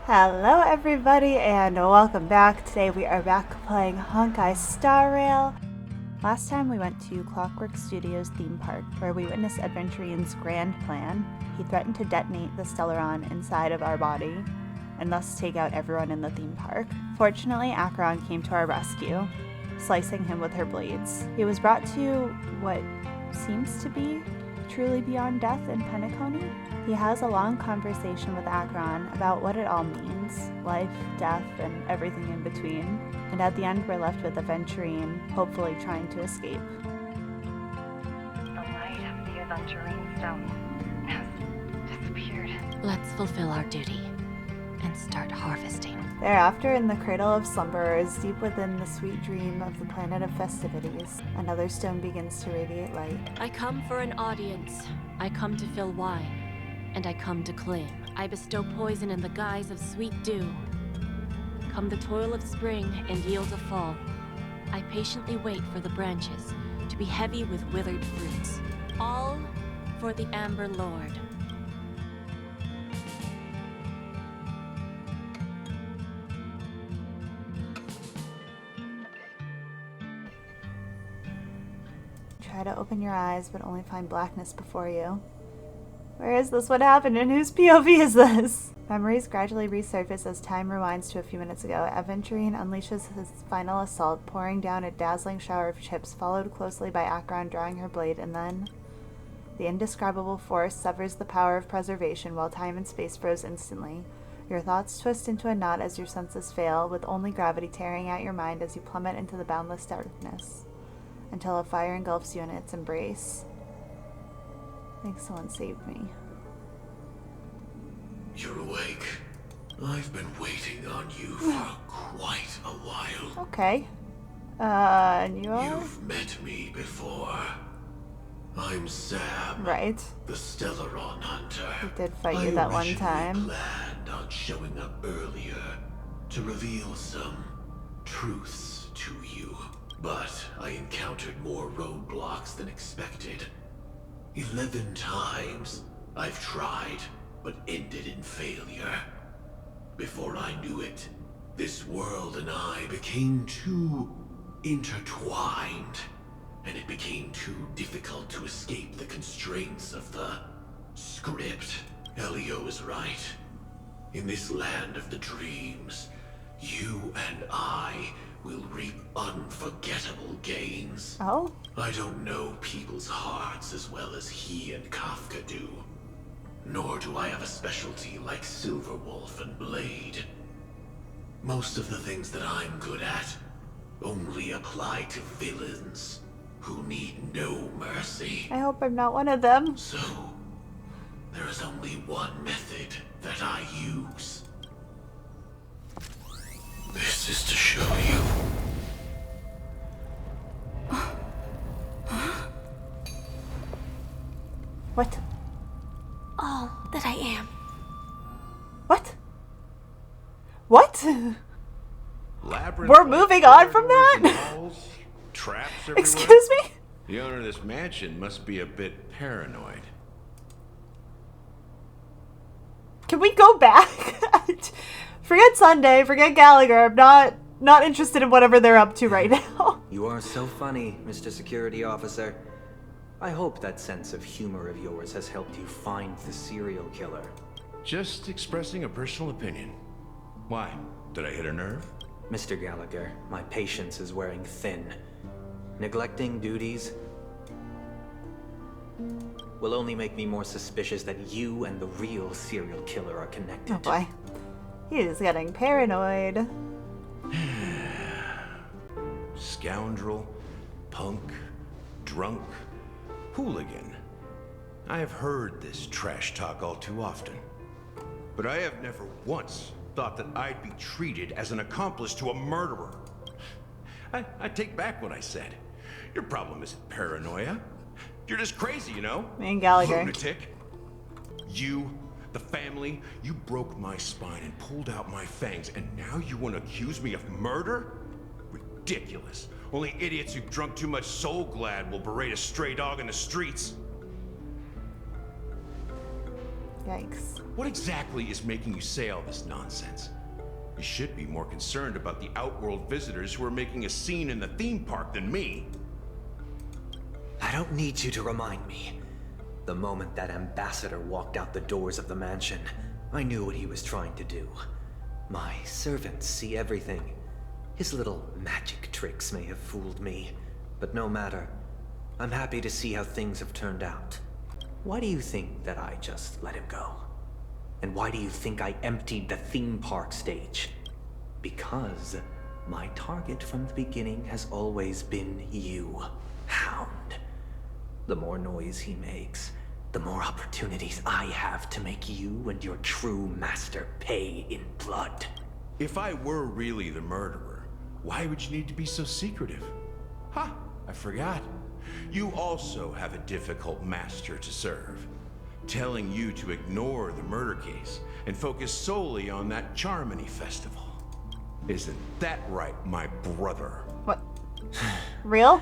Hello everybody and welcome back. Today we are back playing Honkai Star Rail. Last time we went to Clockwork Studios theme park where we witnessed Adventurian's grand plan. He threatened to detonate the Stellaron inside of our body and thus take out everyone in the theme park. Fortunately, Acheron came to our rescue, slicing him with her blades. He was brought to what seems to be truly beyond death in Penacony. He has a long conversation with Acheron about what it all means, life, death, and everything in between. And at the end, we're left with Aventurine, hopefully trying to escape. The light of the Aventurine stone has disappeared. Let's fulfill our duty and start harvesting. Thereafter, in the cradle of slumberers, deep within the sweet dream of the planet of festivities, another stone begins to radiate light. I come for an audience. I come to fill wine. And I come to claim. I bestow poison in the guise of sweet dew. Come the toil of spring and yield of fall. I patiently wait for the branches to be heavy with withered fruits. All for the Amber Lord. Try to open your eyes, but only find blackness before you. Where is this? What happened? And whose POV is this? Memories gradually resurface as time rewinds to a few minutes ago. Aventurine unleashes his final assault, pouring down a dazzling shower of chips, followed closely by Acheron drawing her blade, and then the indescribable force severs the power of preservation while time and space froze instantly. Your thoughts twist into a knot as your senses fail, with only gravity tearing at your mind as you plummet into the boundless darkness, until a fire engulfs you in its embrace. Thanks, someone saved me. You're awake. I've been waiting on you for quite a while. Okay. And you are? You've met me before. I'm Sam. Right. The Stellaron Hunter. We did fight you that one time. I planned on showing up earlier to reveal some truths to you. But I encountered more roadblocks than expected. 11 times I've tried, but ended in failure. Before I knew it, this world and I became too intertwined, and it became too difficult to escape the constraints of the script. Elio is right. In this land of the dreams, you and I will reap unforgettable gains. Oh? I don't know people's hearts as well as he and Kafka do. Nor do I have a specialty like Silverwolf and Blade. Most of the things that I'm good at only apply to villains who need no mercy. I hope I'm not one of them. So, there is only one method that I use. This is to show you. What? All that I am. What? What? Labyrinth. We're moving on from that? Walls, traps everywhere. Excuse me? The owner of this mansion must be a bit paranoid. Can we go back? Forget Sunday, forget Gallagher. I'm not interested in whatever they're up to right now. You are so funny, Mr. Security Officer. I hope that sense of humor of yours has helped you find the serial killer. Just expressing a personal opinion. Why? Did I hit a nerve? Mr. Gallagher, my patience is wearing thin. Neglecting duties will only make me more suspicious that you and the real serial killer are connected. Oh boy. He's getting paranoid. Scoundrel, punk, drunk, hooligan. I have heard this trash talk all too often. But I have never once thought that I'd be treated as an accomplice to a murderer. I take back what I said. Your problem isn't paranoia. You're just crazy, you know? Me and Gallagher. Lunatic. You, the family, you broke my spine and pulled out my fangs, and now you want to accuse me of murder? Ridiculous. Only idiots who've drunk too much Soul Glad will berate a stray dog in the streets. Yikes. What exactly is making you say all this nonsense? You should be more concerned about the Outworld visitors who are making a scene in the theme park than me. I don't need you to remind me. The moment that ambassador walked out the doors of the mansion, I knew what he was trying to do. My servants see everything. His little magic tricks may have fooled me, but no matter. I'm happy to see how things have turned out. Why do you think that I just let him go? And why do you think I emptied the theme park stage? Because my target from the beginning has always been you, Hound. The more noise he makes, the more opportunities I have to make you and your true master pay in blood. If I were really the murderer, why would you need to be so secretive? Ha! I forgot. You also have a difficult master to serve, telling you to ignore the murder case and focus solely on that Charmony festival. Isn't that right, my brother? What? Real?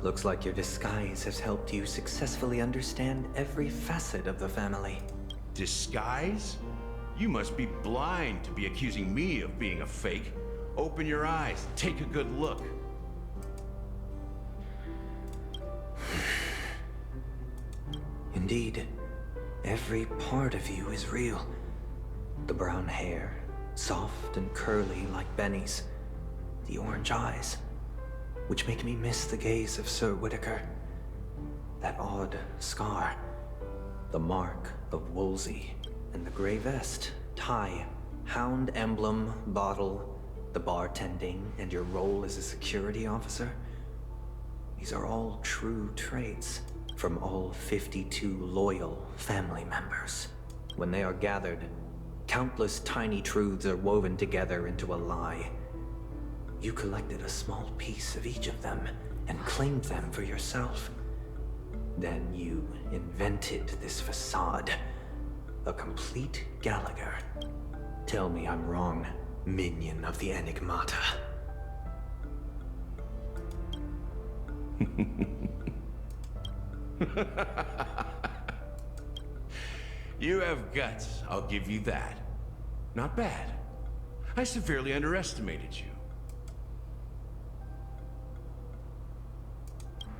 Looks like your disguise has helped you successfully understand every facet of the family. Disguise? You must be blind to be accusing me of being a fake. Open your eyes, take a good look. Indeed, every part of you is real. The brown hair, soft and curly like Benny's. The orange eyes, which make me miss the gaze of Sir Whitaker. That odd scar, the mark of Wolsey, and the gray vest, tie, hound emblem, bottle, the bartending, and your role as a security officer. These are all true traits from all 52 loyal family members. When they are gathered, countless tiny truths are woven together into a lie. You collected a small piece of each of them and claimed them for yourself. Then you invented this facade, a complete Gallagher. Tell me I'm wrong, minion of the Enigmata. You have guts, I'll give you that. Not bad. I severely underestimated you.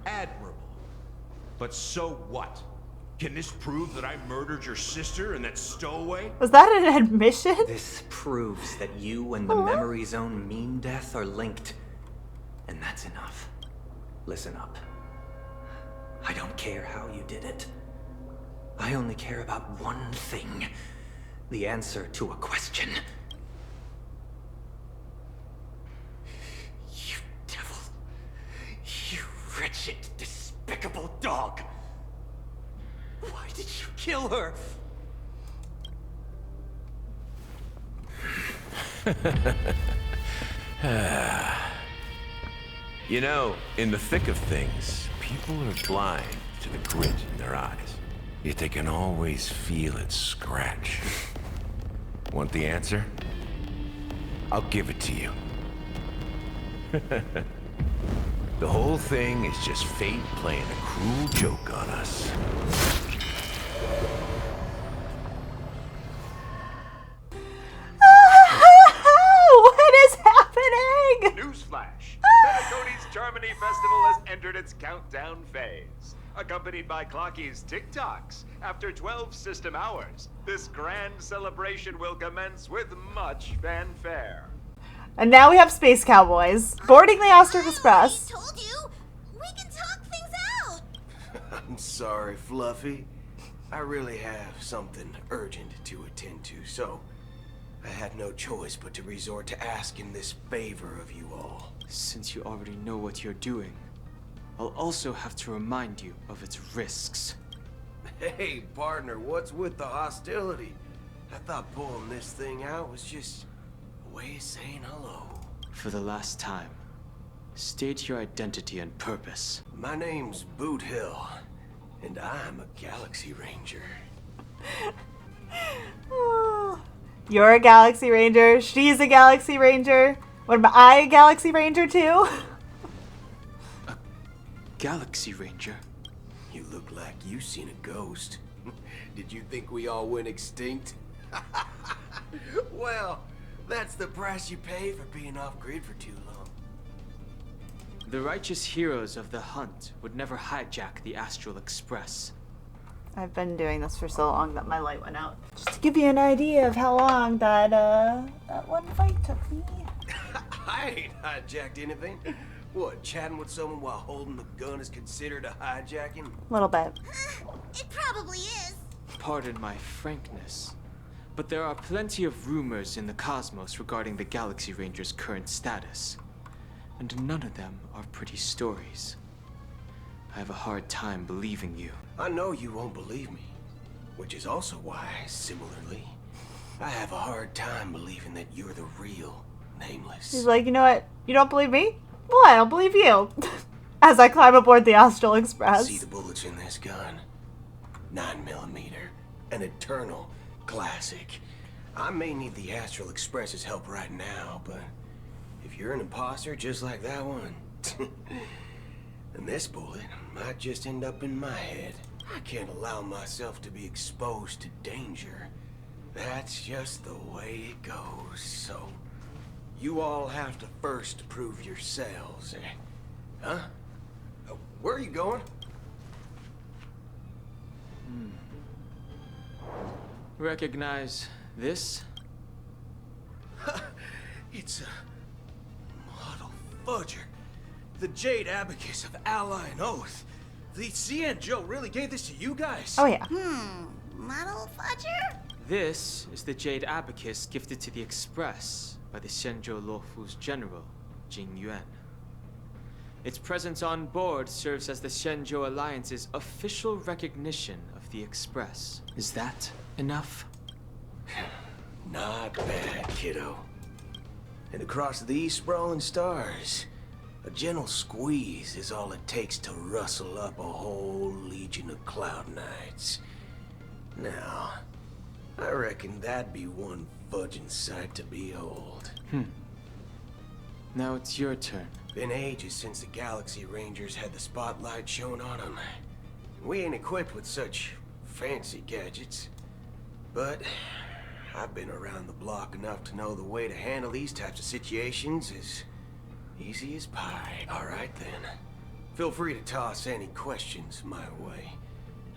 Admirable. But so what? Can this prove that I murdered your sister and that stowaway? Was that an admission? This proves that you and the Memory Zone Mean Death are linked. And that's enough. Listen up. I don't care how you did it. I only care about one thing. The answer to a question. You devil. You wretched, despicable dog. Why did you kill her? You know, in the thick of things, people are blind to the grit in their eyes. Yet they can always feel it scratch. Want the answer? I'll give it to you. The whole thing is just fate playing a cruel joke on us. What is happening? Newsflash! Penacony's Charmony Festival has entered its countdown phase. Accompanied by Clocky's TikToks, after 12 system hours, this grand celebration will commence with much fanfare. And now we have Space Cowboys boarding the Astro Express. I told you! We can talk things out! I'm sorry, Fluffy. I really have something urgent to attend to, so I had no choice but to resort to asking this favor of you all. Since you already know what you're doing, I'll also have to remind you of its risks. Hey, partner, what's with the hostility? I thought pulling this thing out was just a way of saying hello. For the last time, state your identity and purpose. My name's Boot Hill, and I'm a Galaxy Ranger. You're a Galaxy Ranger. She's a Galaxy Ranger. What am I, a Galaxy Ranger too? Galaxy Ranger? You look like you seen a ghost. Did you think we all went extinct? Well, that's the price you pay for being off-grid for too long. The righteous heroes of the hunt would never hijack the Astral Express. I've been doing this for so long that my light went out. Just to give you an idea of how long that one fight took me. I ain't hijacked anything. What, chatting with someone while holding the gun is considered a hijacking? A little bit. It probably is. Pardon my frankness, but there are plenty of rumors in the cosmos regarding the Galaxy Ranger's current status, and none of them are pretty stories. I have a hard time believing you. I know you won't believe me, which is also why, similarly, I have a hard time believing that you're the real Nameless. He's like, you know what? You don't believe me? Well, I don't believe you. As I climb aboard the Astral Express. See the bullets in this gun? 9mm, an eternal classic. I may need the Astral Express's help right now, but if you're an imposter just like that one, then this bullet might just end up in my head. I can't allow myself to be exposed to danger. That's just the way it goes, so you all have to first prove yourselves, eh? Huh? Where are you going? Recognize this? It's a model fudger. The Jade Abacus of Ally and Oath. The Cian-Jo really gave this to you guys? Oh yeah. Model fudger? This is the Jade Abacus gifted to the Express by the Cian-Jo Luofu's general, Jing Yuan. Its presence on board serves as the Cian-Jo Alliance's official recognition of the Express. Is that enough? Not bad, kiddo. And across these sprawling stars, a gentle squeeze is all it takes to rustle up a whole legion of Cloud Knights. Now, I reckon that'd be one fudging sight to behold. Now it's your turn. Been ages since the Galaxy Rangers had the spotlight shown on them. We ain't equipped with such fancy gadgets. But I've been around the block enough to know the way to handle these types of situations is easy as pie. All right then. Feel free to toss any questions my way.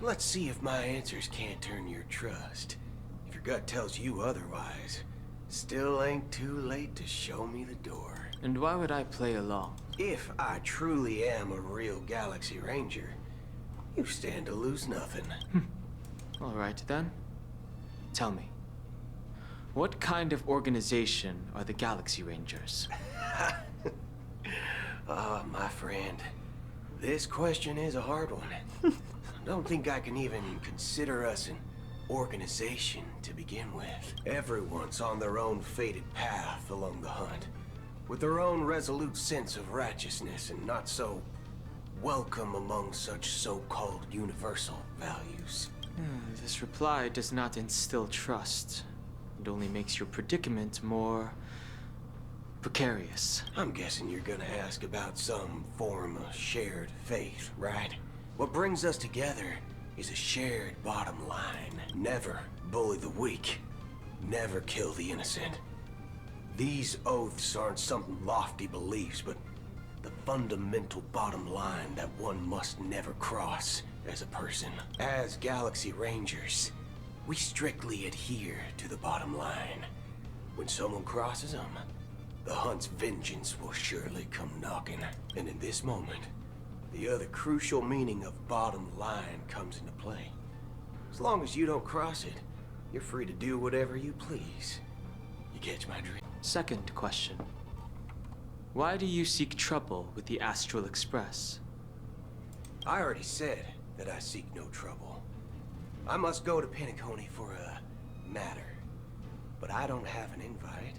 Let's see if my answers can't turn your trust. If your gut tells you otherwise, still ain't too late to show me the door. And why would I play along? If I truly am a real Galaxy Ranger, you stand to lose nothing. All right then. Tell me, what kind of organization are the Galaxy Rangers? My friend, this question is a hard one. I don't think I can even consider us an organization to begin with. Everyone's on their own fated path along the hunt, with their own resolute sense of righteousness and not so welcome among such so-called universal values. This reply does not instill trust. It only makes your predicament more precarious. I'm guessing you're gonna ask about some form of shared faith, right? What brings us together is a shared bottom line. Never bully the weak. Never kill the innocent. These oaths aren't some lofty beliefs, but the fundamental bottom line that one must never cross as a person. As Galaxy Rangers, we strictly adhere to the bottom line. When someone crosses them, the hunt's vengeance will surely come knocking. And in this moment, the other crucial meaning of bottom line comes into play. As long as you don't cross it, you're free to do whatever you please. You catch my drift? Second question. Why do you seek trouble with the Astral Express? I already said that I seek no trouble. I must go to Penacony for a matter. But I don't have an invite.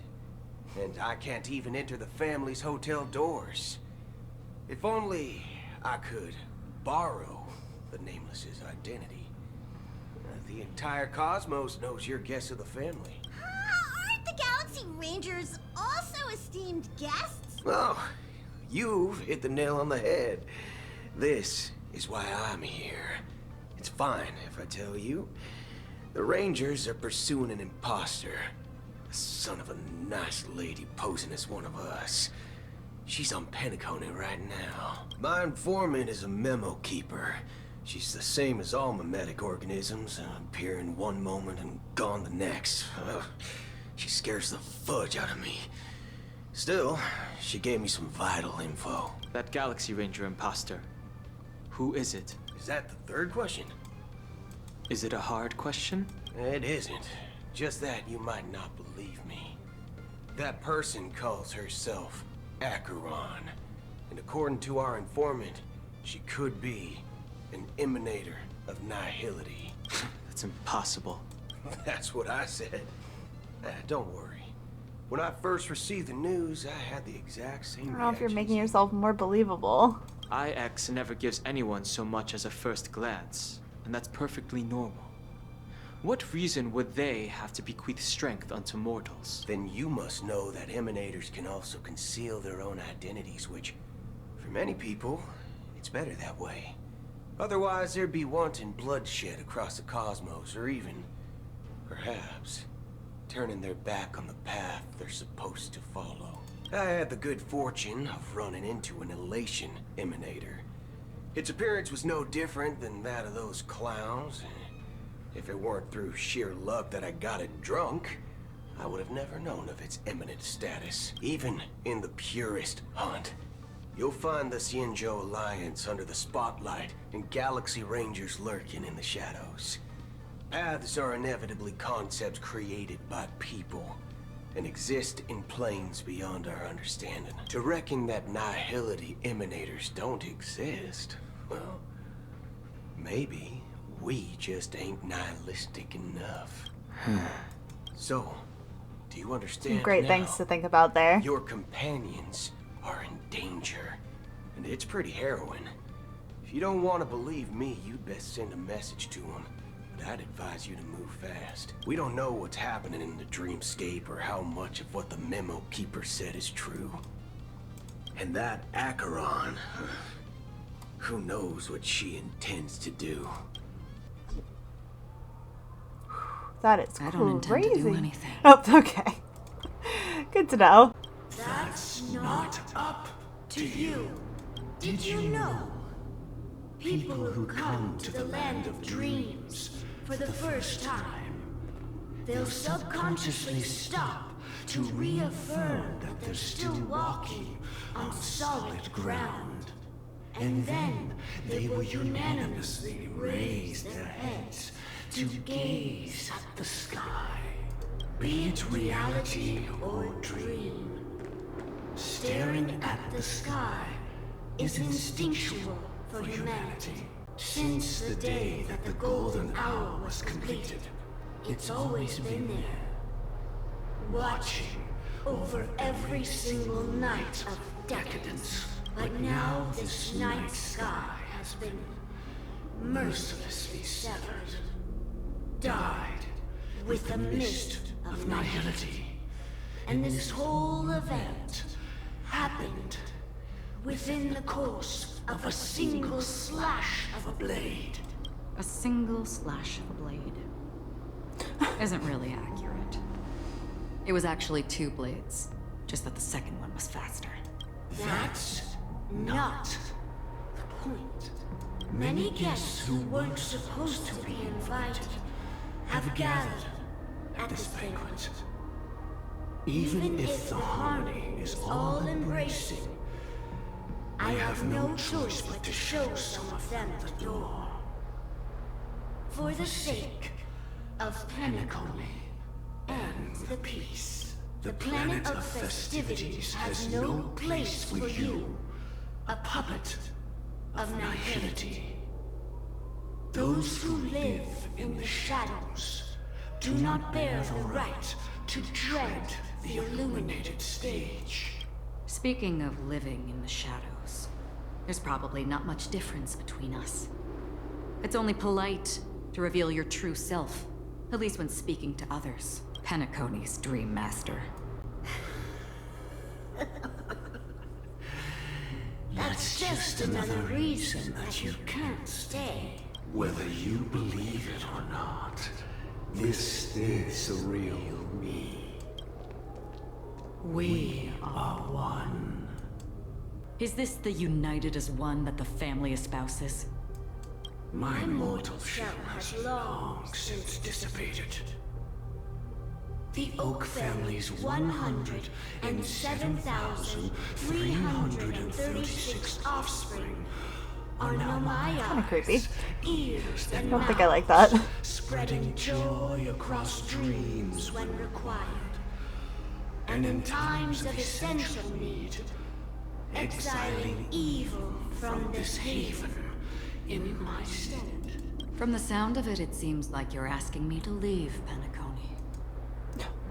And I can't even enter the family's hotel doors. If only I could borrow the Nameless's identity. The entire cosmos knows you're guests of the family. Aren't the Galaxy Rangers also esteemed guests? Oh, you've hit the nail on the head. This is why I'm here. It's fine if I tell you. The Rangers are pursuing an imposter. A son of a nice lady posing as one of us. She's on Penacony right now. My informant is a memo keeper. She's the same as all mimetic organisms, appearing one moment and gone the next. Ugh, she scares the fudge out of me. Still, she gave me some vital info. That Galaxy Ranger imposter. Who is it? Is that the third question? Is it a hard question? It isn't. Just that you might not believe me. That person calls herself Acheron. And according to our informant, she could be an emanator of nihility. That's impossible. That's what I said. Don't worry. When I first received the news, I had the exact same I don't know if you're reactions. making yourself more believable. IX never gives anyone so much as a first glance, and that's perfectly normal. What reason would they have to bequeath strength unto mortals? Then you must know that emanators can also conceal their own identities, which, for many people, it's better that way. Otherwise, there'd be wanton bloodshed across the cosmos, or even, perhaps, turning their back on the path they're supposed to follow. I had the good fortune of running into an elation emanator. Its appearance was no different than that of those clowns. If it weren't through sheer luck that I got it drunk, I would have never known of its eminent status. Even in the purest hunt, you'll find the Xianzhou Alliance under the spotlight and Galaxy Rangers lurking in the shadows. Paths are inevitably concepts created by people and exist in planes beyond our understanding. To reckon that nihility emanators don't exist, well, maybe we just ain't nihilistic enough. So, do you understand Great now? things to think about there. Your companions are in danger, and it's pretty harrowing. If you don't want to believe me, you'd best send a message to them. But I'd advise you to move fast. We don't know what's happening in the dreamscape or how much of what the memo keeper said is true. And that Acheron, who knows what she intends to do? That is I don't intend crazy. to do anything. Oh, okay. Good to know. That's not up to you. Did you know? People who come to the land of dreams for the first time, they'll subconsciously stop to reaffirm that they're still walking on solid ground. And then they will unanimously raise their heads to gaze at the sky, be it reality or dream. Staring at the sky is instinctual for humanity. Since the day that the golden hour was completed, it's always been there, watching over every single night of decadence. But now this night sky has been mercilessly severed, dyed with the mist of nihility. And this whole event happened within the course of a single slash of a blade. A single slash of a blade. Isn't really accurate. It was actually 2 blades, just that the second one was faster. That's not the point. Many guests who weren't supposed to be invited have gathered at this banquet. Even if the harmony is all-embracing, I have no choice but to show some of them the door. For the sake of Penacony and the peace, the planet of festivities has no place for you, a puppet of nihility. Those who live in the shadows do not bear the right to tread the illuminated stage. Speaking of living in the shadows, there's probably not much difference between us. It's only polite to reveal your true self, at least when speaking to others. Penacony's dream master. That's just another reason that you can't stay. Whether you believe it or not, This is the real me. We are one. Is this the united as one that the family espouses? My mortal shell has long since dissipated. The Oak family's 107,336 offspring are now my Kind of creepy. ears I and don't think I like that. spreading joy across dreams when required. And in times of essential need, exiling evil from this haven in my stead. From the sound of it, it seems like you're asking me to leave, Penacony.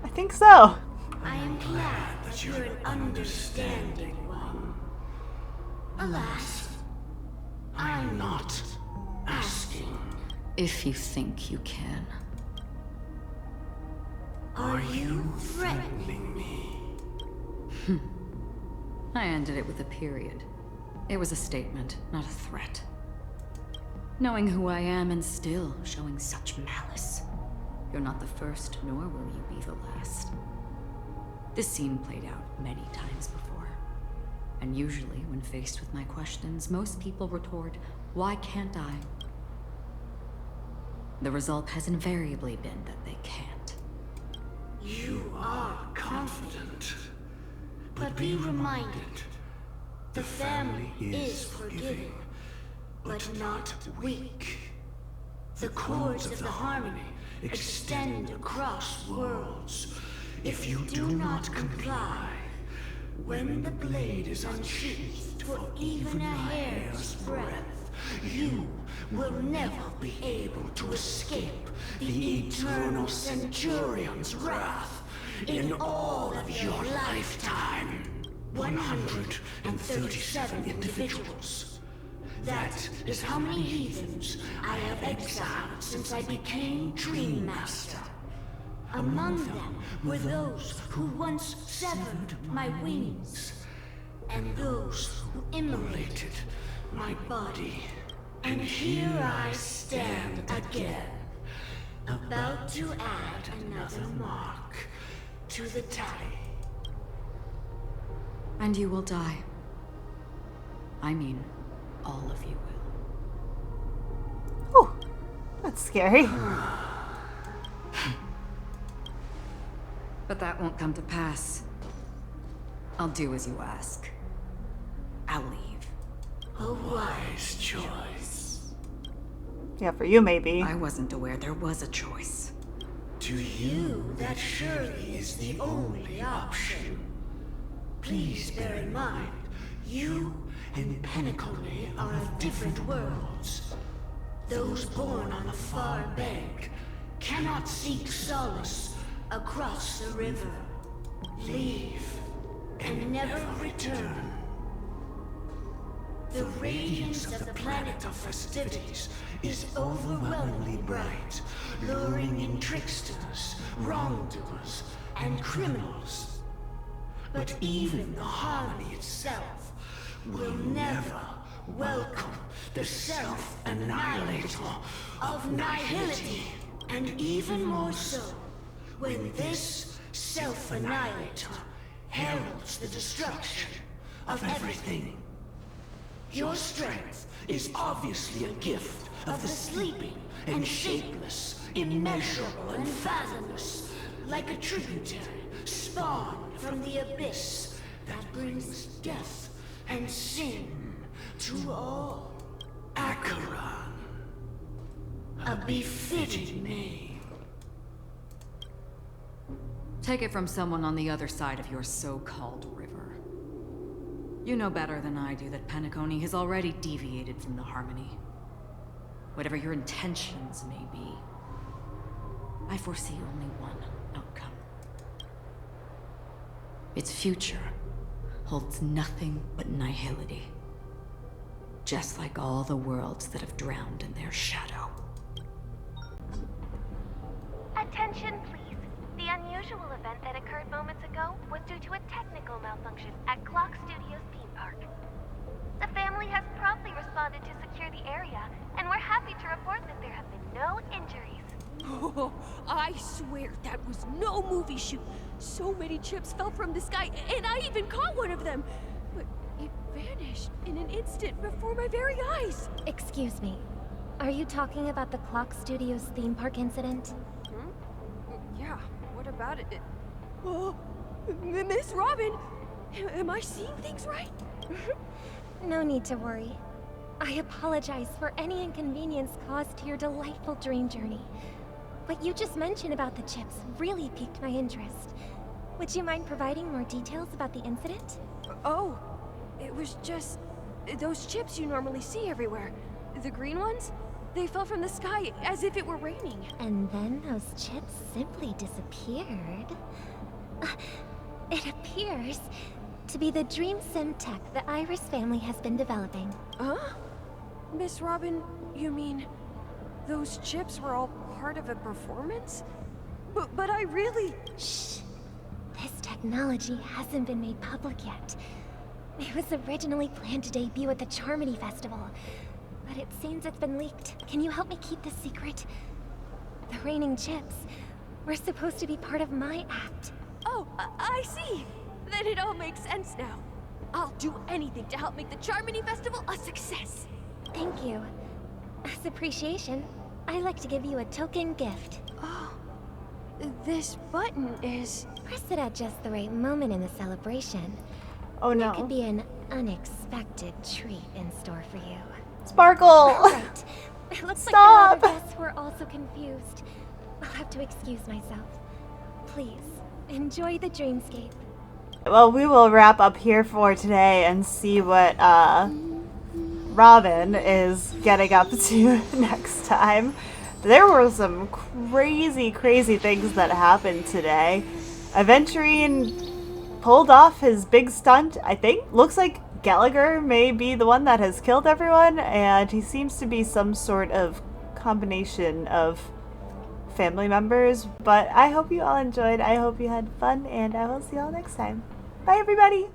I think so. I am glad that you're an understanding one. Alas, I'm not asking. If you think you can. are you threatening Me. I ended it with a period. It was a statement, not a threat. Knowing who I am and still showing such malice. You're not the first, nor will you be the last. This scene played out many times before. And usually, when faced with my questions, most people retort, "Why can't I?" The result has invariably been that they can't. You are confident. But be reminded, the family is forgiving, but not weak. The cords of the harmony extend across worlds. If you do not comply, when the blade is unsheathed for even a hair's breadth, you will never be able to escape the eternal Centurion's wrath in all of your lifetime. 137 individuals. That is how many heathens I have exiled since I became Dream Master. Among them were those who once severed my wings, and those who immolated my body. And here I stand again, about to add another mark to the tally. And you will die. I mean, all of you will. Ooh, that's scary. But that won't come to pass. I'll do as you ask. I'll leave. A wise choice. Yeah, for you maybe. I wasn't aware there was a choice. To you, that surely is the only option. Please bear in mind, you and Penacony are of different worlds. Those born on the far bank cannot seek solace across the river. Leave and never return. The radiance of the planet of festivities is overwhelmingly bright, luring in tricksters, wrongdoers, and criminals. But even the harmony itself will never welcome the self-annihilator of nihility. And even more so, when this self-annihilator heralds the destruction of everything. Your strength is obviously a gift of the sleeping and shapeless, immeasurable and fathomless, like a tributary spawned from the abyss that brings death and sin to all. Acheron, a befitting name. Take it from someone on the other side of your so-called river. You know better than I do that Penacony has already deviated from the harmony. Whatever your intentions may be, I foresee only one outcome. Its future holds nothing but nihility. Just like all the worlds that have drowned in their shadow. Attention, please. The unusual event that occurred moments ago was due to a technical malfunction at Clock Studios theme park. The family has promptly responded to secure the area, and we're happy to report that there have been no injuries. Oh, I swear that was no movie shoot. So many chips fell from the sky, and I even caught one of them. But it vanished in an instant before my very eyes. Excuse me. Are you talking about the Clock Studios theme park incident? Yeah, what about it? Oh, Miss Robin, am I seeing things right? No need to worry. I apologize for any inconvenience caused to your delightful dream journey. What you just mentioned about the chips really piqued my interest. Would you mind providing more details about the incident? Oh, it was just those chips you normally see everywhere. The green ones? They fell from the sky as if it were raining. And then those chips simply disappeared. It appears to be the dream sim tech the Iris family has been developing. Huh? Miss Robin, you mean those chips were all part of a performance? But I really... Shh. This technology hasn't been made public yet. It was originally planned to debut at the Charmony Festival, but it seems it's been leaked. Can you help me keep this secret? The raining chips were supposed to be part of my act. Oh, I see. Then it all makes sense now. I'll do anything to help make the Charmony Festival a success. Thank you. As appreciation, I'd like to give you a token gift. Oh, this button is... Press it at just the right moment in the celebration. Oh no. There could be an unexpected treat in store for you. Sparkle! Right. It looks Stop! like the other guests were also confused. I'll have to excuse myself. Please, enjoy the dreamscape. Well, we will wrap up here for today and see what Robin is getting up to next time. There were some crazy things that happened today. Aventurine pulled off his big stunt, I think. Looks like Gallagher may be the one that has killed everyone, and he seems to be some sort of combination of family members. But I hope you all enjoyed. I hope you had fun, and I will see you all next time. Bye, everybody!